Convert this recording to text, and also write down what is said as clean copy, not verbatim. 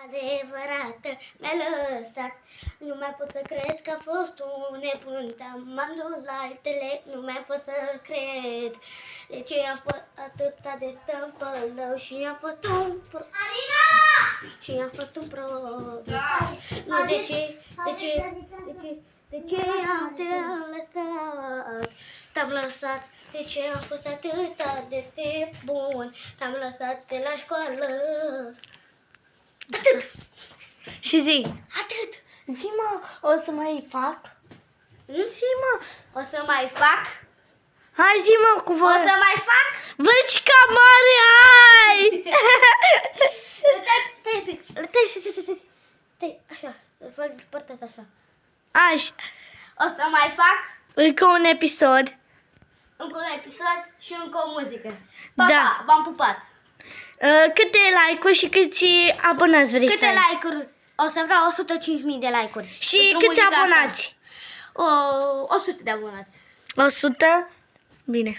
Adevărată mi-a lăsat. Nu mai pot să cred că a fost un nebun. M-am dus la altele, nu mai pot să cred. De ce am fost atâta de tâmpălău și am fost un Alina! Și am fost un prost. Nu, de ce am te lăsat? Te-am lăsat, de ce am fost atâta de bun? Te-am lăsat de la școală. Atât! Și zi. Atât! Zi-mă, o să mai fac? Zi-mă. O să mai fac? Hai zi-mă cu O voi. să mai fac? Văd și ca mare ai! Stai un pic, stai, așa, să fac despărtat așa. Așa. O să mai fac Încă un episod. încă un episod și încă o muzică. Pa, Da. pa, v-am pupat. Câte like-uri și câți abonați vrei să Câte ai? like-uri? O să vreau 105.000 de like-uri. Și pentru câți muzica asta. abonați? 100 de abonați. 100? Bine.